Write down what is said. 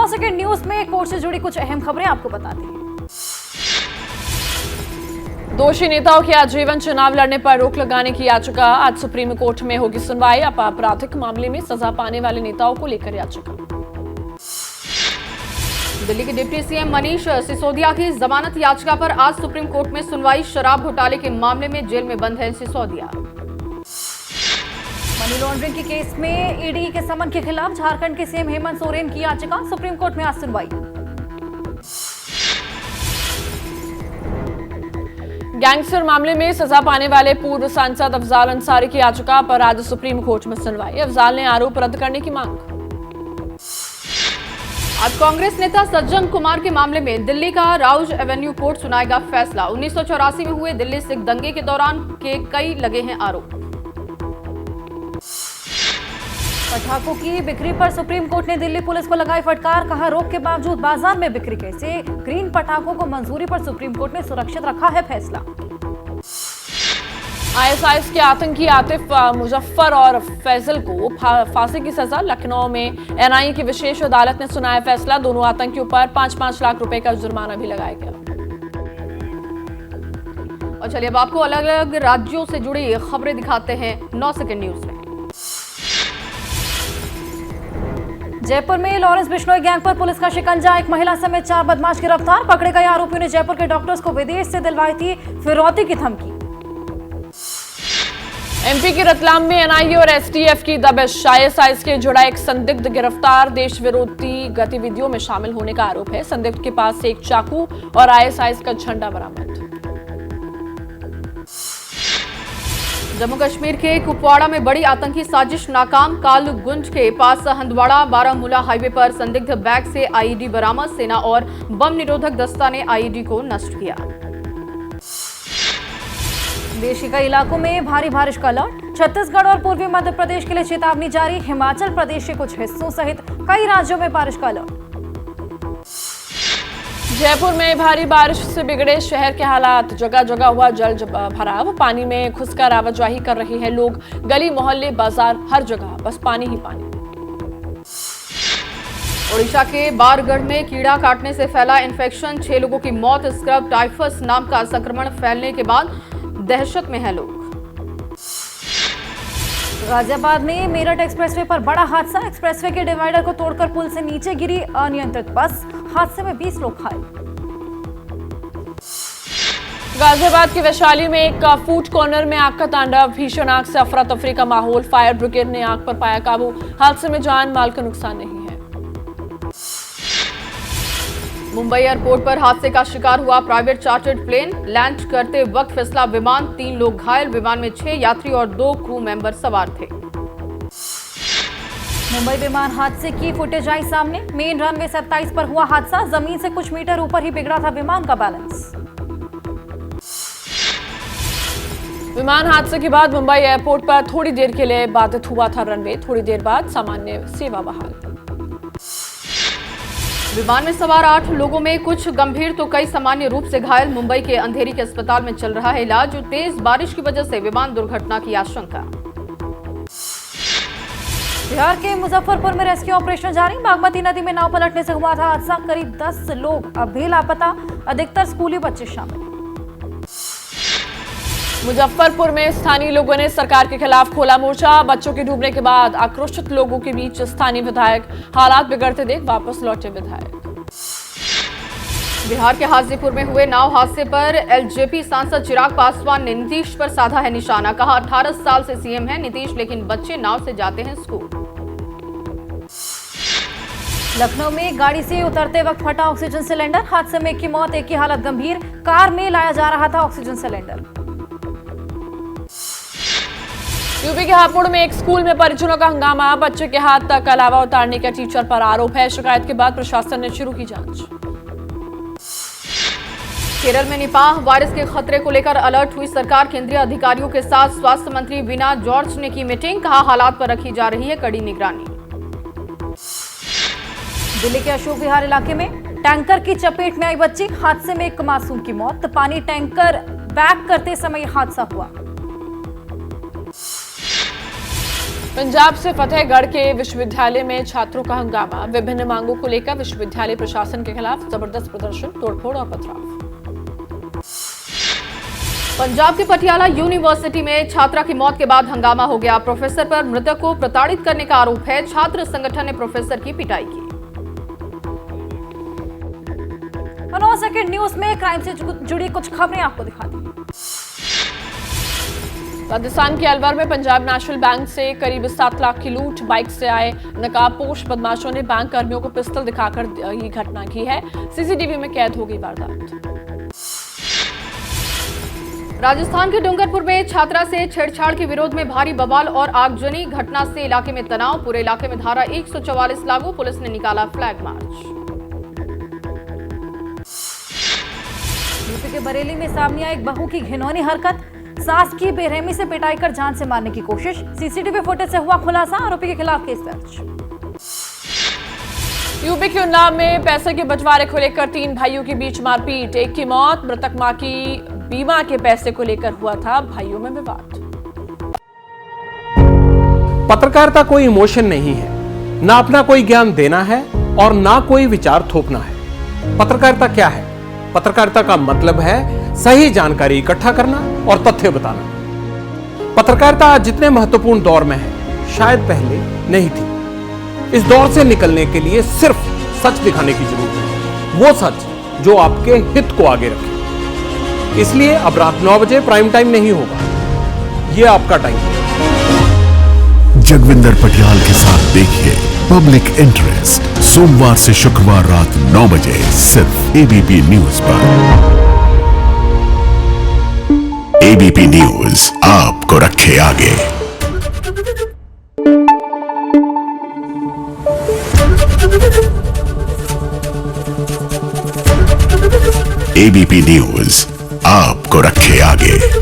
9 second news में court से जुड़ी कुछ अहम खबरें आपको बताते हैं। दोषी नेताओं के आजीवन चुनाव लड़ने पर रोक लगाने की याचिका, आज सुप्रीम कोर्ट में होगी सुनवाई। आपराधिक मामले में सजा पाने वाले नेताओं को लेकर याचिका। दिल्ली के डिप्टी सीएम मनीष सिसोदिया की जमानत याचिका पर आज सुप्रीम कोर्ट में सुनवाई। शराब घोटाले के मामले में जेल में बंद है सिसोदिया। मनी लॉन्ड्रिंग के केस में ईडी के समन के खिलाफ झारखंड के सीएम हेमंत सोरेन की याचिका, सुप्रीम कोर्ट में आज सुनवाई। गैंगस्टर मामले में सजा पाने वाले पूर्व सांसद अफजाल अंसारी की याचिका पर आज सुप्रीम कोर्ट में सुनवाई। अफजाल ने आरोप रद्द करने की मांग। आज कांग्रेस नेता सज्जन कुमार के मामले में दिल्ली का राउज एवेन्यू कोर्ट सुनाएगा फैसला। 1984 में हुए दिल्ली सिख दंगे के दौरान के कई लगे हैं आरोप। पटाखों की बिक्री पर सुप्रीम कोर्ट ने दिल्ली पुलिस को लगाई फटकार, कहा रोक के बावजूद बाजार में बिक्री कैसे। ग्रीन पटाखों को मंजूरी पर सुप्रीम कोर्ट ने सुरक्षित रखा है फैसला। आईएसआईएस के आतंकी आतिफ मुजफ्फर और फैजल को फांसी की सजा, लखनऊ में एनआईए की विशेष अदालत ने सुनाया फैसला। दोनों आतंकियों पर 5-5 लाख रुपए का जुर्माना भी लगाया गया। और चलिए अब आपको अलग अलग राज्यों से जुड़ी खबरें दिखाते हैं 9 सेकंड न्यूज में। जयपुर में लॉरेंस बिश्नोई गैंग पर पुलिस का शिकंजा, एक महिला समेत 4 बदमाश गिरफ्तार। पकड़े गए आरोपियों ने जयपुर के डॉक्टर्स को विदेश से दिलवाई थी फिरौती की धमकी। एमपी के रतलाम में एनआईए और एसटीएफ की दबिश, आईएसआईएस के जुड़ा एक संदिग्ध गिरफ्तार। देश विरोधी गतिविधियों में शामिल होने का आरोप है। संदिग्ध के पास से एक चाकू और आईएसआईएस का झंडा बरामद। जम्मू कश्मीर के कुपवाड़ा में बड़ी आतंकी साजिश नाकाम। कालगुंज के पास हंदवाड़ा बारामूला हाईवे पर संदिग्ध बैग से आईईडी बरामद। सेना और बम निरोधक दस्ता ने आईईडी को नष्ट किया। देश के कई इलाकों में भारी बारिश का अलर्ट। छत्तीसगढ़ और पूर्वी मध्य प्रदेश के लिए चेतावनी जारी। हिमाचल प्रदेश के कुछ हिस्सों सहित कई राज्यों में बारिश का अलर्ट। जयपुर में भारी बारिश से बिगड़े शहर के हालात, जगह जगह हुआ जल भराव। पानी में घुसकर आवाजाही कर रहे हैं लोग। गली मोहल्ले बाजार हर जगह बस पानी ही पानी। ओडिशा के बारगढ़ में कीड़ा काटने से फैला इन्फेक्शन, 6 लोगों की मौत। स्क्रब टाइफस नाम का संक्रमण फैलने के बाद दहशत में है लोग। गाजियाबाद में मेरठ एक्सप्रेसवे पर बड़ा हादसा, एक्सप्रेसवे के डिवाइडर को तोड़कर पुल से नीचे गिरी अनियंत्रित बस। हादसे में 20 लोग घायल। गाजियाबाद के वैशाली में एक फूड कॉर्नर में आग का तांडव, भीषण आग से अफरा तफरी का माहौल। फायर ब्रिगेड ने आग पर पाया काबू। हादसे में जान माल का नुकसान नहीं है। मुंबई एयरपोर्ट पर हादसे का शिकार हुआ प्राइवेट चार्टर्ड प्लेन। लैंड करते वक्त फिसला विमान, 3 लोग घायल। विमान में 6 यात्री और 2 क्रू मेंबर सवार थे। मुंबई विमान हादसे की फुटेज आई सामने। मेन रनवे 27 पर हुआ हादसा। जमीन से कुछ मीटर ऊपर ही बिगड़ा था विमान का बैलेंस। विमान हादसे के बाद मुंबई एयरपोर्ट पर थोड़ी देर के लिए बाधित हुआ था रनवे। थोड़ी देर बाद सामान्य सेवा बहाल। विमान में सवार 8 लोगों में कुछ गंभीर तो कई सामान्य रूप से घायल। मुंबई के अंधेरी के अस्पताल में चल रहा है इलाज। तेज बारिश की वजह से विमान दुर्घटना की आशंका। बिहार के मुजफ्फरपुर में रेस्क्यू ऑपरेशन जारी। बागमती नदी में नाव पलटने से हुआ था हादसा। करीब 10 लोग अब भी लापता, अधिकतर स्कूली बच्चे शामिल। मुजफ्फरपुर में स्थानीय लोगों ने सरकार के खिलाफ खोला मोर्चा। बच्चों के डूबने के बाद आक्रोशित लोगों के बीच स्थानीय विधायक, हालात बिगड़ते देख वापस लौटे विधायक। बिहार के हाजीपुर में हुए नाव हादसे पर एलजेपी सांसद चिराग पासवान ने नीतीश पर साधा है निशाना। कहा 18 साल से सीएम है नीतीश, लेकिन बच्चे नाव से जाते हैं स्कूल। लखनऊ में गाड़ी से उतरते वक्त फटा ऑक्सीजन सिलेंडर। हादसे में एक की मौत, एक की हालत गंभीर। कार में लाया जा रहा था ऑक्सीजन सिलेंडर। यूपी के हापुड़ में एक स्कूल में परिजनों का हंगामा। बच्चे के हाथ तक अलावा उतारने का टीचर पर आरोप है। शिकायत के बाद प्रशासन ने शुरू की जांच। केरल में निपाह वायरस के खतरे को लेकर अलर्ट हुई सरकार। केंद्रीय अधिकारियों के साथ स्वास्थ्य मंत्री वीना जॉर्ज ने की मीटिंग। कहा हालात पर रखी जा रही है कड़ी निगरानी। दिल्ली के अशोक विहार इलाके में टैंकर की चपेट में आई बच्ची। हादसे में एक मासूम की मौत। पानी टैंकर बैक करते समय हादसा हुआ। पंजाब से फतेहगढ़ के विश्वविद्यालय में छात्रों का हंगामा। विभिन्न मांगों को लेकर विश्वविद्यालय प्रशासन के खिलाफ जबरदस्त प्रदर्शन, तोड़फोड़ और पथराव। पंजाब के पटियाला यूनिवर्सिटी में छात्रा की मौत के बाद हंगामा हो गया। प्रोफेसर पर मृतक को प्रताड़ित करने का आरोप है। छात्र संगठन ने प्रोफेसर की पिटाई की। 9 सेकंड न्यूज में क्राइम से जुड़ी कुछ खबरें आपको दिखा दी। राजस्थान के अलवर में पंजाब नेशनल बैंक से करीब 7 लाख की लूट। बाइक से आए नकाबपोश बदमाशों ने बैंक कर्मियों को पिस्टल दिखाकर ये घटना की है। सीसीटीवी में कैद हो गई वारदात। राजस्थान के डूंगरपुर में छात्रा से छेड़छाड़ के विरोध में भारी बवाल और आगजनी। घटना से इलाके में तनाव। पूरे इलाके में धारा 144 लागू। पुलिस ने निकाला फ्लैग मार्च। यूपी के बरेली में सामने आई एक बहू की घिनौनी हरकत। सास की बेरहमी से पिटाई कर जान से मारने की कोशिश। सीसीटीवी फुटेज से हुआ खुलासा। आरोपी के खिलाफ केस दर्ज। यूपी के उन्नाव में पैसे के बंटवारे को लेकर 3 भाइयों के बीच मारपीट। एक की मौत। मृतक मां की बीमा के पैसे को लेकर हुआ था भाइयों में विवाद। पत्रकारिता कोई इमोशन नहीं है, ना अपना कोई ज्ञान देना है और ना कोई विचार थोपना है। पत्रकारिता क्या है? पत्रकारिता का मतलब है सही जानकारी इकट्ठा करना और तथ्य बताना। पत्रकारिता आज जितने महत्वपूर्ण दौर में है, शायद पहले नहीं थी। इस दौर से निकलने के लिए सिर्फ सच दिखाने की जरूरत है, वो सच जो आपके हित को आगे रखे। इसलिए अब रात 9 बजे प्राइम टाइम नहीं होगा, ये आपका टाइम है। जगविंदर पटियाल के साथ देखिए पब्लिक इंटरेस्ट, सोमवार से शुक्रवार रात 9 बजे सिर्फ एबीपी न्यूज पर। एबीपी न्यूज आपको रखे आगे। एबीपी न्यूज आपको रखे आगे।